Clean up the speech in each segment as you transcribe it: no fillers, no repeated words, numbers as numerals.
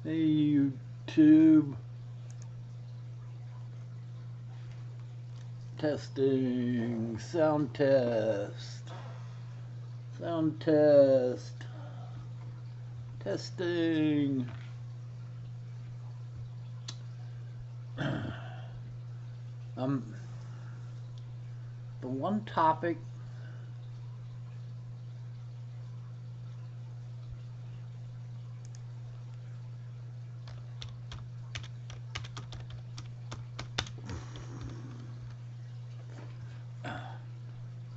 Hey YouTube, testing, sound test, testing. Um, the one topic.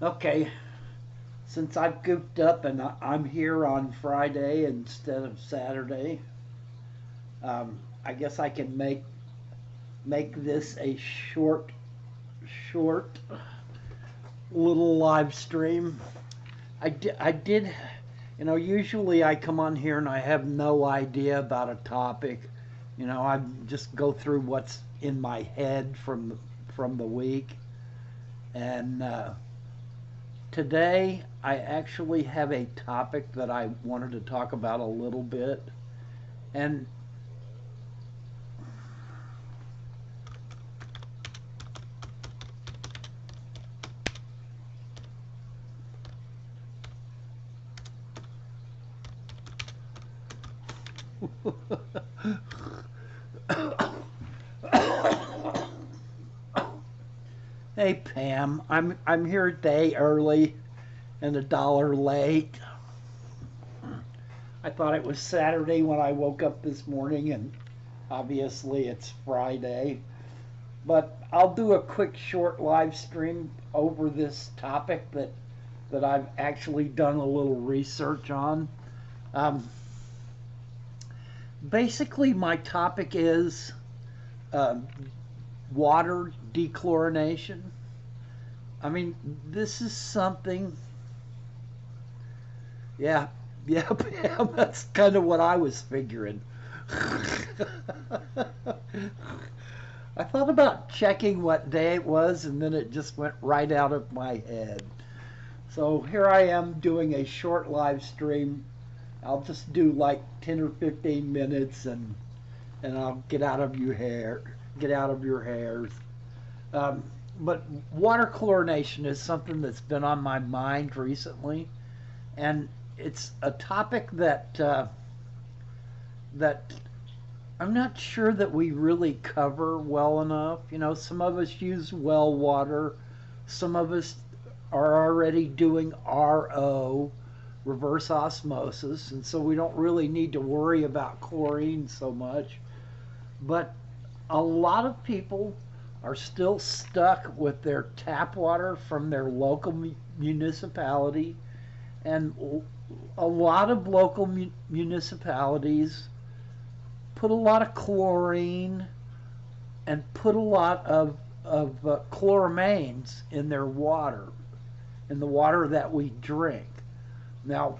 Okay, since I've goofed up and I'm here on Friday instead of Saturday, I guess I can make this a short little live stream. I did, usually I come on here and I have no idea about a topic. I just go through what's in my head from the week. And today I actually have a topic that I wanted to talk about a little bit. And hey Pam, I'm here a day early and $1 late. I thought it was Saturday when I woke up this morning, and obviously it's Friday. But I'll do a quick short live stream over this topic that I've actually done a little research on. Um, Basically, my topic is um, water dechlorination. I mean, this is something. Yeah, yeah, yeah, that's kind of what I was figuring. I thought about checking what day it was, and then it just went right out of my head. So here I am doing a short live stream. I'll just do like 10 or 15 minutes, and I'll get out of your hairs. Um, but water chlorination is something that's been on my mind recently, and it's a topic that I'm not sure that we really cover well enough. Some of us use well water, some of us are already doing RO, reverse osmosis, and so we don't really need to worry about chlorine so much. But a lot of people are still stuck with their tap water from their local municipality, and a lot of local municipalities put a lot of chlorine and put a lot of chloramines in their water, in the water that we drink. Now,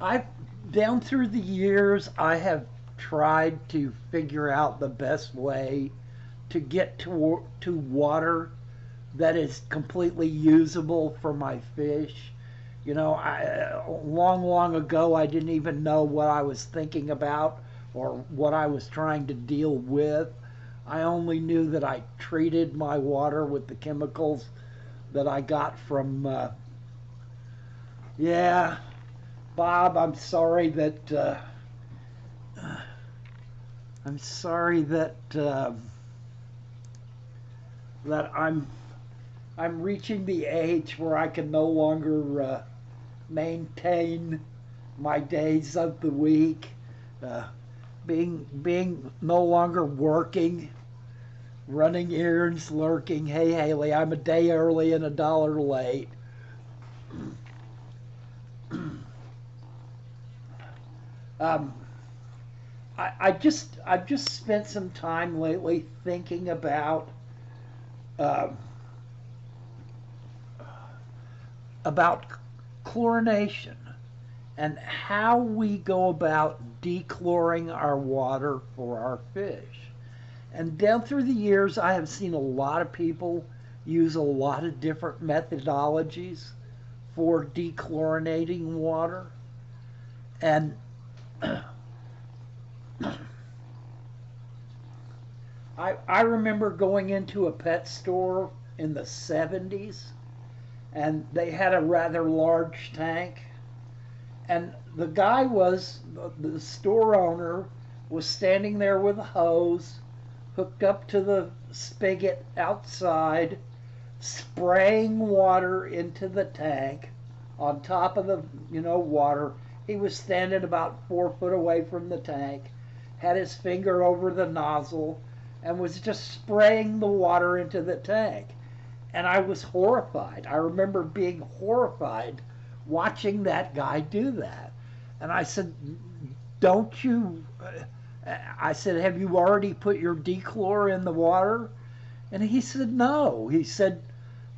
I've down through the years, I have tried to figure out the best way to get to water that is completely usable for my fish. Long ago, I didn't even know what I was thinking about or what I was trying to deal with. I only knew that I treated my water with the chemicals that I got from, yeah, Bob, I'm sorry that I'm reaching the age where I can no longer maintain my days of the week, uh, being no longer working, running errands, lurking. Hey Haley, I'm a day early and $1 late. um, I've just spent some time lately thinking um, about chlorination and how we go about dechloring our water for our fish. And down through the years, I have seen a lot of people use a lot of different methodologies for dechlorinating water. And I remember going into a pet store in the 70s, and they had a rather large tank, and the store owner was standing there with a hose hooked up to the spigot outside, spraying water into the tank on top of the water. He was standing about 4 foot away from the tank, had his finger over the nozzle, and was just spraying the water into the tank. And I was horrified. I remember being horrified watching that guy do that. And I said, don't you, I said, have you already put your dechlor in the water? And he said, no. He said,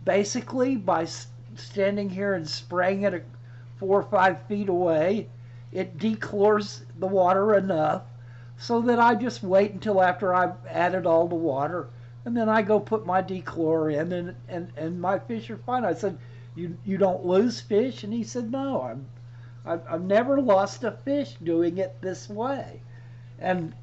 basically, by standing here and spraying it 4 or 5 feet away, it dechlors the water enough so that I just wait until after I've added all the water, and then I go put my dechlor in, and my fish are fine. I said, you don't lose fish? And he said, no, I've never lost a fish doing it this way. And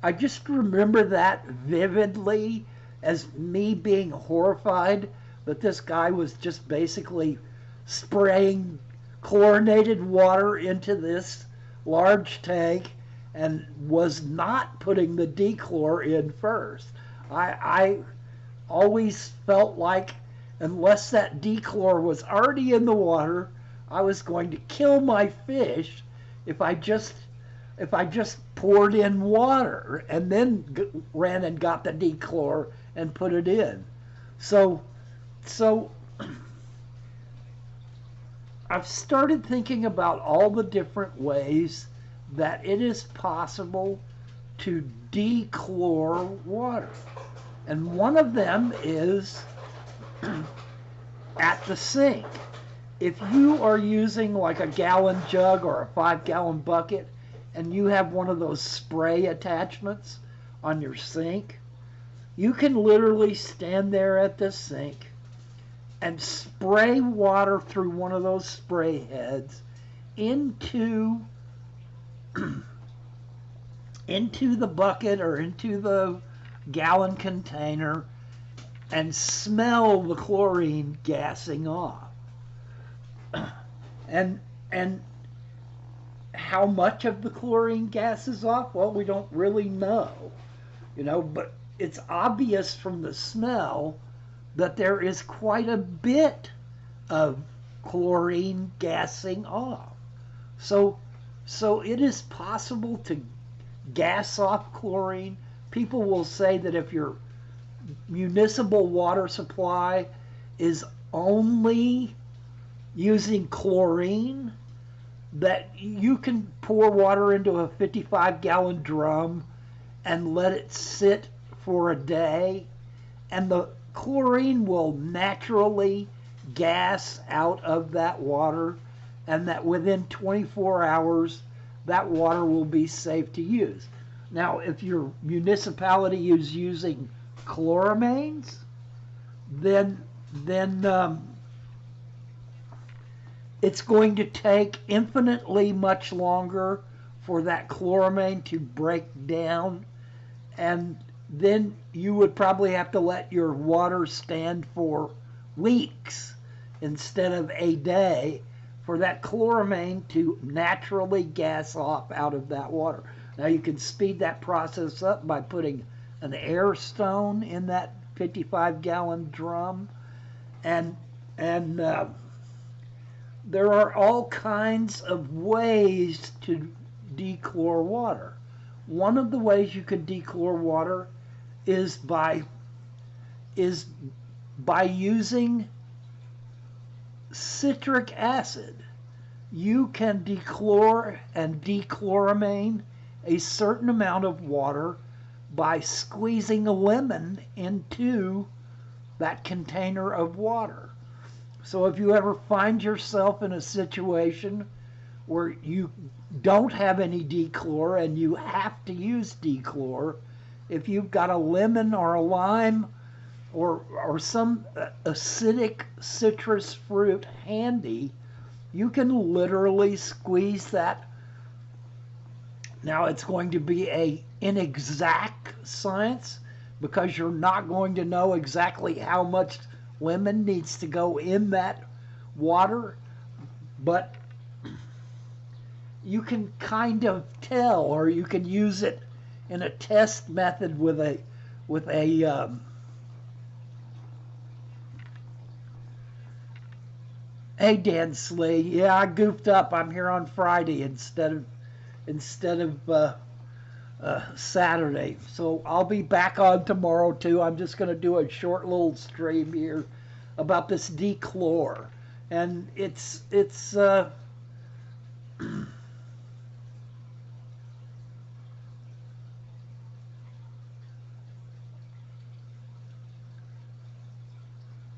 I just remember that vividly as me being horrified that this guy was just basically spraying chlorinated water into this large tank and was not putting the dechlor in first. I always felt like unless that dechlor was already in the water, I was going to kill my fish if I just poured in water and then ran and got the dechlor and put it in. So I've started thinking about all the different ways that it is possible to dechlor water. And one of them is at the sink. If you are using like a gallon jug or a 5-gallon bucket and you have one of those spray attachments on your sink, you can literally stand there at the sink and spray water through one of those spray heads into the bucket or into the gallon container and smell the chlorine gassing off. And how much of the chlorine gases off? Well, we don't really know, but it's obvious from the smell that there is quite a bit of chlorine gassing off. So it is possible to gas off chlorine. People will say that if your municipal water supply is only using chlorine, that you can pour water into a 55-gallon drum and let it sit for a day, and the chlorine will naturally gas out of that water, and that within 24 hours that water will be safe to use. Now, if your municipality is using chloramines, then it's going to take infinitely much longer for that chloramine to break down, and then you would probably have to let your water stand for weeks instead of a day for that chloramine to naturally gas off out of that water. Now you can speed that process up by putting an air stone in that 55-gallon drum, and there are all kinds of ways to dechlor water. One of the ways you could dechlor water is by using citric acid. You can dechlor and dechloramine a certain amount of water by squeezing a lemon into that container of water. So if you ever find yourself in a situation where you don't have any dechlor and you have to use dechlor, if you've got a lemon or a lime or some acidic citrus fruit handy, you can literally squeeze that Now it's going to be a inexact science because you're not going to know exactly how much lemon needs to go in that water, but you can kind of tell, or you can use it in a test method with a hey Dan Slee, yeah, I goofed up. I'm here on Friday instead of Saturday. So I'll be back on tomorrow too. I'm just going to do a short little stream here about this dechlor, and it's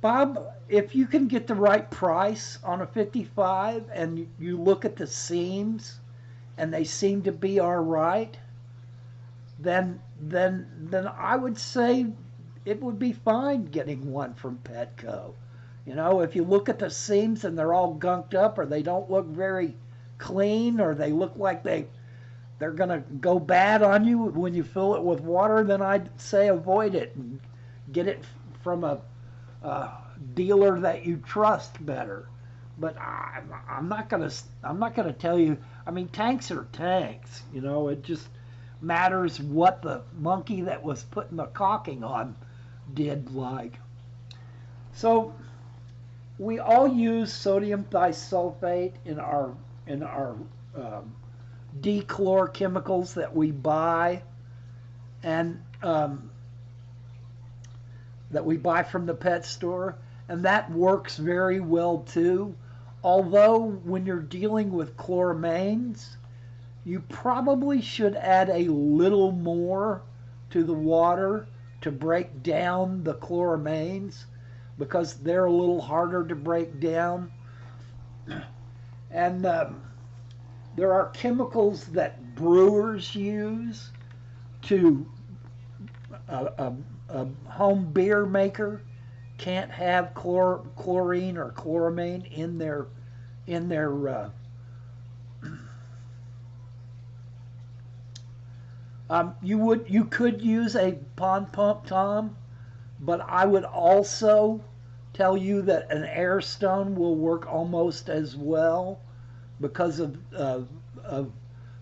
Bob, if you can get the right price on a 55 and you look at the seams and they seem to be all right, then I would say it would be fine getting one from Petco. You know, if you look at the seams and they're all gunked up or they don't look very clean or they look like they're going to go bad on you when you fill it with water, then I'd say avoid it and get it from a dealer that you trust better. But I'm not gonna tell you. I mean, tanks are tanks. You know, it just matters what the monkey that was putting the caulking on did like. So we all use sodium disulfate in our um, dechlor chemicals that we buy, and that we buy from the pet store, and that works very well too. Although when you're dealing with chloramines, you probably should add a little more to the water to break down the chloramines because they're a little harder to break down. And there are chemicals that brewers use to a home beer maker can't have chlorine or chloramine in their you could use a pond pump, Tom, but I would also tell you that an air stone will work almost as well because of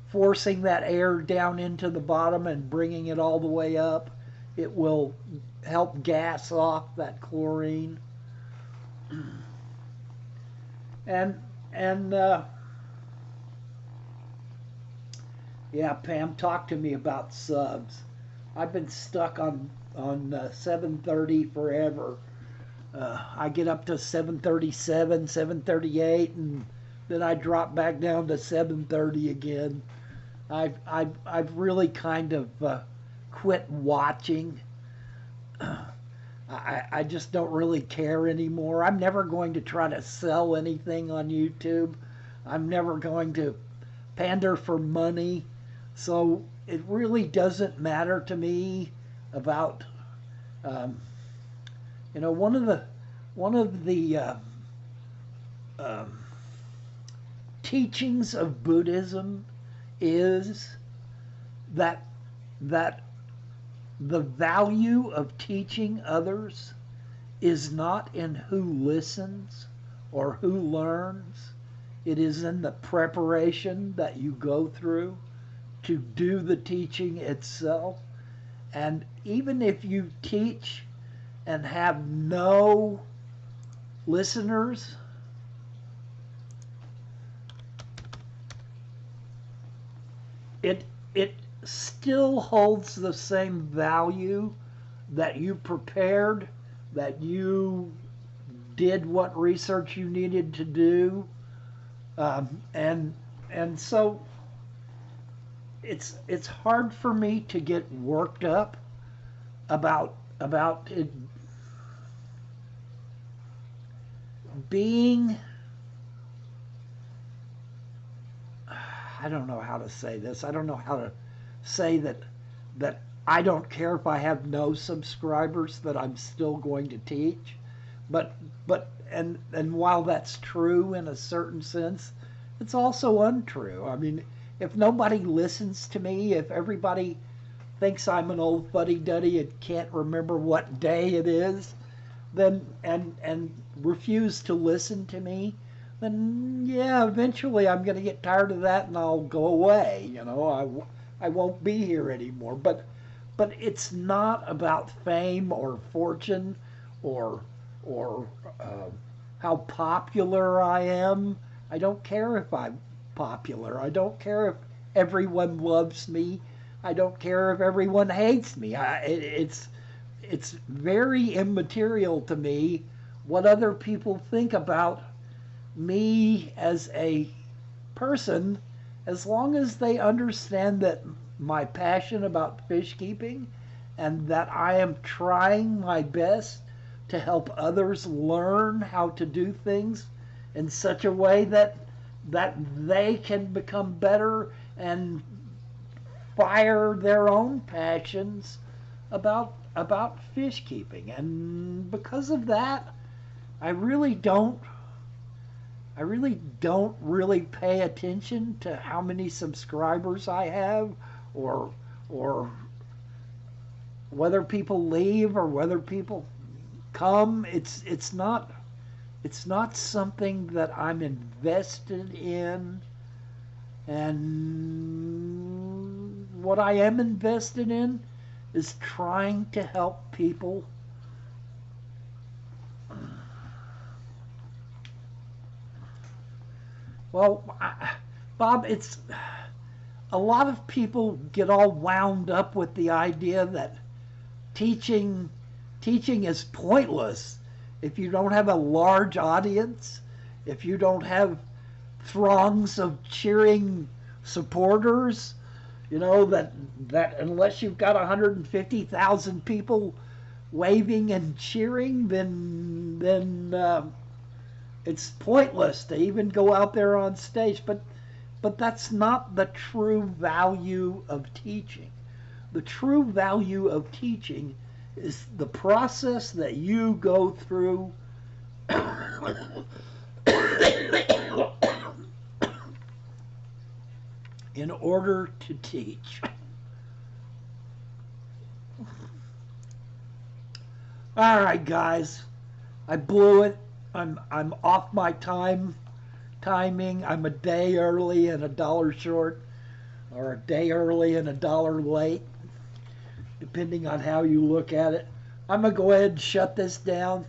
forcing that air down into the bottom and bringing it all the way up. It will help gas off that chlorine. And yeah, Pam, talk to me about subs. I've been stuck on 730 forever. I get up to 737, 738, and then I drop back down to 730 again. I've really kind of quit watching. I just don't really care anymore. I'm never going to try to sell anything on YouTube. I'm never going to pander for money. So it really doesn't matter to me about, um, one of the um, teachings of Buddhism is that that the value of teaching others is not in who listens or who learns. It is in the preparation that you go through to do the teaching itself. And even if you teach and have no listeners, it still holds the same value that you prepared, that you did what research you needed to do, and so it's hard for me to get worked up about it being, I don't know how to say this. I don't know how to say that I don't care if I have no subscribers, that I'm still going to teach. But while that's true in a certain sense, it's also untrue. I mean, if nobody listens to me, if everybody thinks I'm an old fuddy-duddy and can't remember what day it is, then and refuse to listen to me, then yeah, eventually I'm going to get tired of that and I'll go away. I won't be here anymore. But it's not about fame or fortune or or uh, how popular I am. I don't care if I'm popular. I don't care if everyone loves me. I don't care if everyone hates me. It's very immaterial to me what other people think about me as a person, as long as they understand that my passion about fish keeping and that I am trying my best to help others learn how to do things in such a way that they can become better and fire their own passions about fish keeping. And because of that, I really don't I really don't really pay attention to how many subscribers I have or or whether people leave or whether people come. It's not something that I'm invested in. And what I am invested in is trying to help people well, Bob, it's a lot of people get all wound up with the idea that teaching teaching is pointless if you don't have a large audience, if you don't have throngs of cheering supporters, that unless you've got 150,000 people waving and cheering, then it's pointless to even go out there on stage. But that's not the true value of teaching. The true value of teaching is the process that you go through in order to teach. All right, guys, I blew it. I'm off my timing. I'm a day early and a dollar short, or a day early and a dollar late, depending on how you look at it. I'm gonna go ahead and shut this down,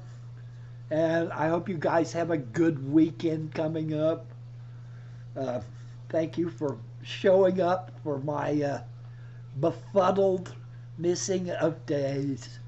and I hope you guys have a good weekend coming up. Thank you for showing up for my befuddled missing of days.